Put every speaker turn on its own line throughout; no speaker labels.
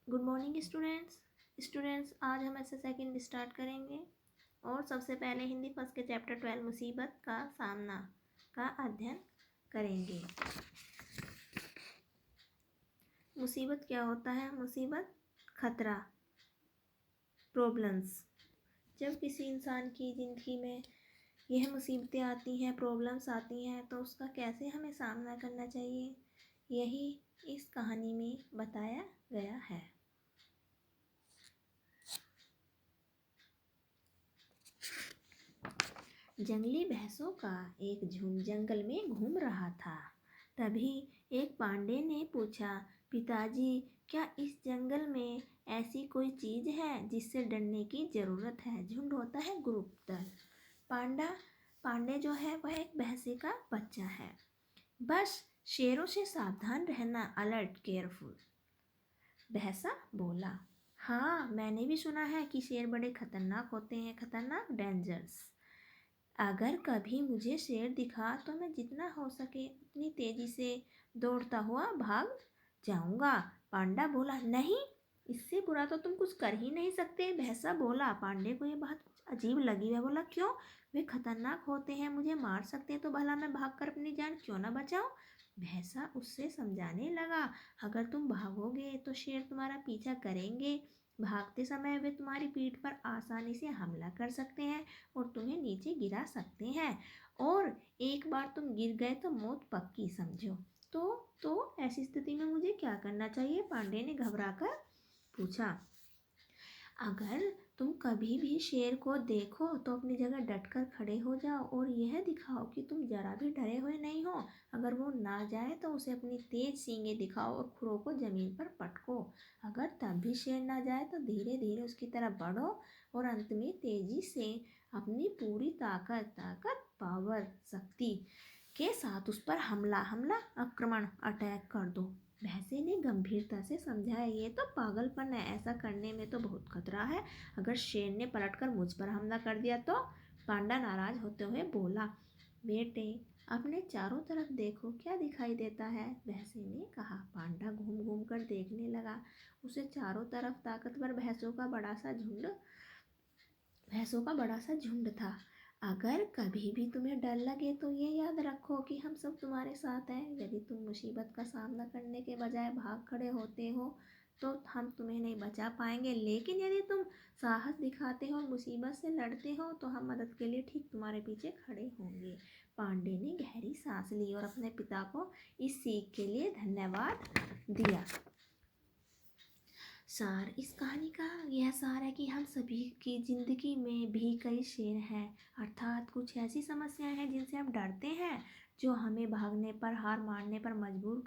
Good morning students आज हम ऐसे सेकंड स्टार्ट करेंगे और सबसे पहले हिंदी फर्स्ट के चैप्टर 12 मुसीबत का सामना का अध्ययन करेंगे। मुसीबत क्या होता है? मुसीबत खतरा, प्रॉब्लम्स। जब किसी इंसान की ज़िंदगी में यह मुसीबतें आती हैं, प्रॉब्लम्स आती हैं, तो उसका कैसे हमें सामना करना चाहिए, यही इस कहानी में बताया गया है। जंगली भैंसों का एक झुंड जंगल में घूम रहा था। तभी एक पांडे ने पूछा, पिताजी, क्या इस जंगल में ऐसी कोई चीज़ है जिससे डरने की ज़रूरत है? झुंड होता है ग्रुप दल। पांडे जो है वह एक भैंसे का बच्चा है। बस शेरों से सावधान रहना, अलर्ट, केयरफुल। भैंसा बोला, हाँ, मैंने भी सुना है कि शेर बड़े खतरनाक होते हैं, खतरनाक, डेंजरस। अगर कभी मुझे शेर दिखा तो मैं जितना हो सके उतनी तेजी से दौड़ता हुआ भाग जाऊंगा। पांडा बोला, नहीं, इससे बुरा तो तुम कुछ कर ही नहीं सकते। भैंसा बोला। पांडे को ये बात अजीब लगी। वह बोला, क्यों? वे खतरनाक होते हैं, मुझे मार सकते हैं, तो भला मैं भागकर अपनी जान क्यों ना बचाऊं? भैंसा उससे समझाने लगा, अगर तुम भागोगे तो शेर तुम्हारा पीछा करेंगे। भागते समय वे तुम्हारी पीठ पर आसानी से हमला कर सकते हैं और तुम्हें नीचे गिरा सकते हैं, और एक बार तुम गिर गए तो मौत पक्की, समझो। तो ऐसी स्थिति में मुझे क्या करना चाहिए? पांडे ने घबराकर पूछा। अगर तुम कभी भी शेर को देखो तो अपनी जगह डटकर खड़े हो जाओ और यह दिखाओ कि तुम जरा भी डरे हुए नहीं हो। अगर वो ना जाए तो उसे अपनी तेज सींगें दिखाओ और खुरों को जमीन पर पटको। अगर तब भी शेर ना जाए तो धीरे धीरे उसकी तरफ बढ़ो और अंत में तेजी से अपनी पूरी ताकत, पावर, शक्ति के साथ उस पर हमला, आक्रमण, अटैक कर दो। भैंसे ने गंभीरता से समझाया, ये तो पागलपन है, ऐसा करने में तो बहुत खतरा है। अगर शेर ने पलटकर मुझ पर हमला कर दिया तो? पांडा नाराज होते हुए बोला, बेटे, अपने चारों तरफ देखो, क्या दिखाई देता है? भैंसे ने कहा। पांडा घूम घूम कर देखने लगा। उसे चारों तरफ ताकतवर भैंसों का बड़ा सा झुंड था। अगर कभी भी तुम्हें डर लगे तो ये याद रखो कि हम सब तुम्हारे साथ हैं। यदि तुम मुसीबत का सामना करने के बजाय भाग खड़े होते हो तो हम तुम्हें नहीं बचा पाएंगे, लेकिन यदि तुम साहस दिखाते हो, मुसीबत से लड़ते हो, तो हम मदद के लिए ठीक तुम्हारे पीछे खड़े होंगे। पांडे ने गहरी सांस ली और अपने पिता को इस सीख के लिए धन्यवाद दिया। सार इस कहानी का यह सार है कि हम सभी की ज़िंदगी में भी कई शेर हैं, अर्थात कुछ ऐसी समस्याएं हैं जिनसे हम डरते हैं, जो हमें भागने पर, हार मानने पर मजबूर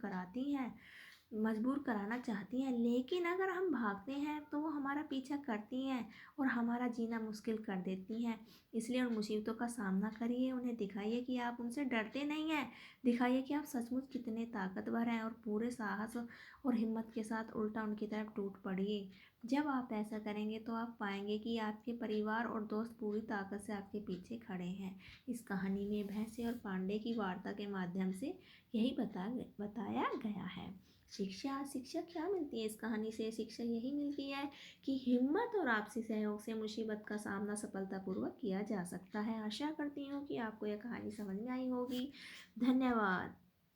कराना चाहती हैं। लेकिन अगर हम भागते हैं तो वो हमारा पीछा करती हैं और हमारा जीना मुश्किल कर देती हैं। इसलिए उन मुसीबतों का सामना करिए, उन्हें दिखाइए कि आप उनसे डरते नहीं हैं, दिखाइए कि आप सचमुच कितने ताकतवर हैं, और पूरे साहस और हिम्मत के साथ उल्टा उनकी तरफ टूट पड़िए। जब आप ऐसा करेंगे तो आप पाएंगे कि आपके परिवार और दोस्त पूरी ताकत से आपके पीछे खड़े हैं। इस कहानी में भैंसे और पांडे की वार्ता के माध्यम से यही बताया गया है। शिक्षा क्या मिलती है इस कहानी से? शिक्षा यही मिलती है कि हिम्मत और आपसी सहयोग से मुसीबत का सामना सफलतापूर्वक किया जा सकता है। आशा करती हूँ कि आपको यह कहानी समझ में आई होगी। धन्यवाद।